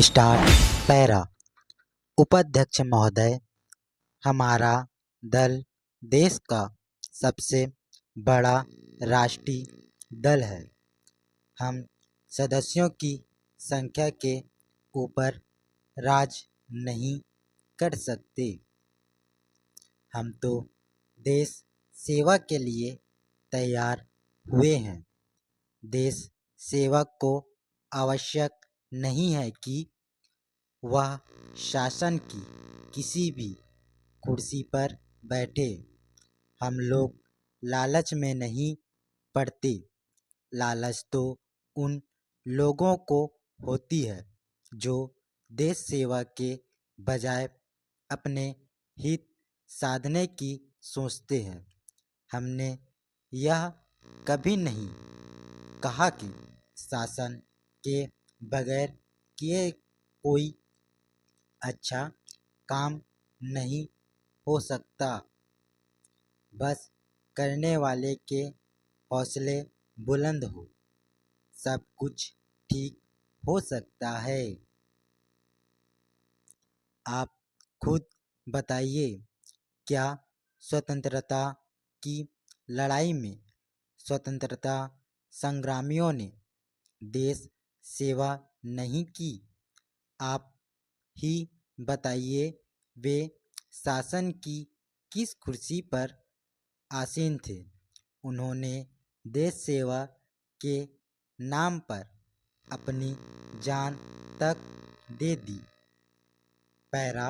Start. Para. उपाध्यक्ष महोदय, हमारा दल देश का सबसे बड़ा राष्ट्रीय दल है। हम सदस्यों की संख्या के ऊपर राज नहीं कर सकते। हम तो देश सेवा के लिए तैयार हुए हैं। देश सेवक को आवश्यक नहीं है कि वह शासन की किसी भी कुर्सी पर बैठे। हम लोग लालच में नहीं पड़ते। लालच तो उन लोगों को होती है जो देश सेवा के बजाय अपने हित साधने की सोचते हैं। हमने यह कभी नहीं कहा कि शासन के बगैर किए कोई अच्छा काम नहीं हो सकता। बस करने वाले के हौसले बुलंद हो, सब कुछ ठीक हो सकता है। आप खुद बताइए, क्या स्वतंत्रता की लड़ाई में स्वतंत्रता संग्रामियों ने देश सेवा नहीं की? आप ही बताइए, वे शासन की किस कुर्सी पर आसीन थे? उन्होंने देश सेवा के नाम पर अपनी जान तक दे दी। पैरा।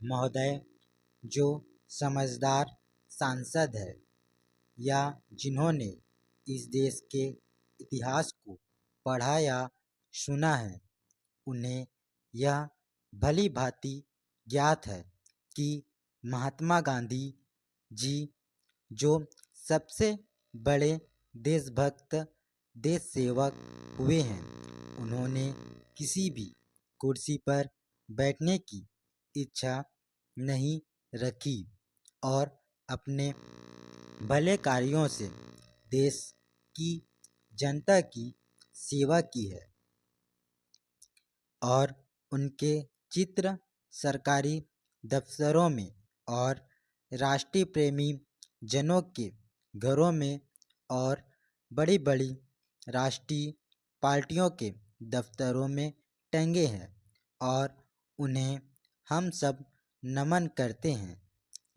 महोदय, जो समझदार सांसद है या जिन्होंने इस देश के इतिहास को पढ़ा या सुना है, उन्हें यह भली भांति ज्ञात है कि महात्मा गांधी जी जो सबसे बड़े देशभक्त देश सेवक हुए हैं, उन्होंने किसी भी कुर्सी पर बैठने की इच्छा नहीं रखी और अपने भले कार्यों से देश की जनता की सेवा की है और उनके चित्र सरकारी दफ्तरों में और राष्ट्रीय प्रेमी जनों के घरों में और बड़ी बड़ी राष्ट्रीय पार्टियों के दफ्तरों में टंगे हैं और उन्हें हम सब नमन करते हैं।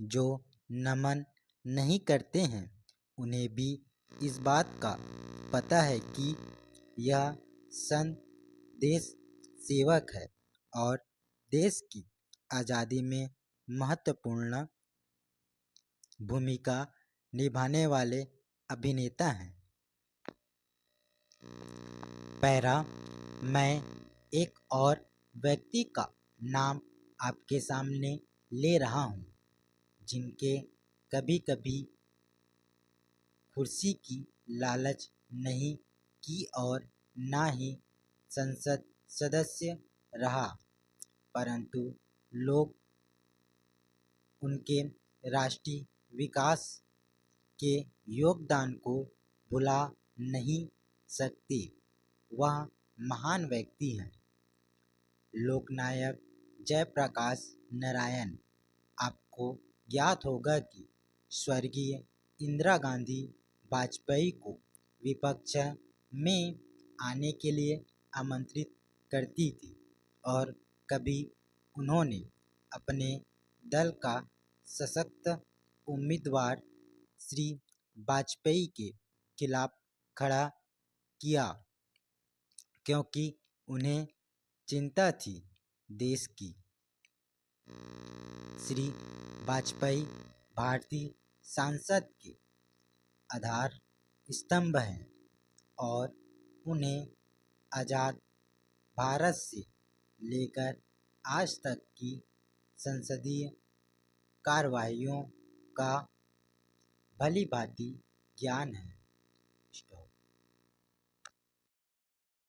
जो नमन नहीं करते हैं, उन्हें भी इस बात का पता है कि यह संत देश सेवक है और देश की आज़ादी में महत्वपूर्ण भूमिका निभाने वाले अभिनेता हैं। पैरा। मैं एक और व्यक्ति का नाम आपके सामने ले रहा हूँ, जिनके कभी कभी कुर्सी की लालच नहीं की और ना ही संसद सदस्य रहा, परंतु लोग उनके राष्ट्रीय विकास के योगदान को भुला नहीं सकते। वह महान व्यक्ति हैं, लोकनायक जयप्रकाश नारायण। आपको ज्ञात होगा कि स्वर्गीय इंदिरा गांधी वाजपेयी को विपक्ष में आने के लिए आमंत्रित करती थी और कभी उन्होंने अपने दल का सशक्त उम्मीदवार श्री वाजपेयी के खिलाफ खड़ा किया, क्योंकि उन्हें चिंता थी देश की। श्री वाजपेयी भारतीय संसद के आधार स्तंभ हैं और उन्हें आज़ाद भारत से लेकर आज तक की संसदीय कार्यवाहियों का भली भांति ज्ञान है।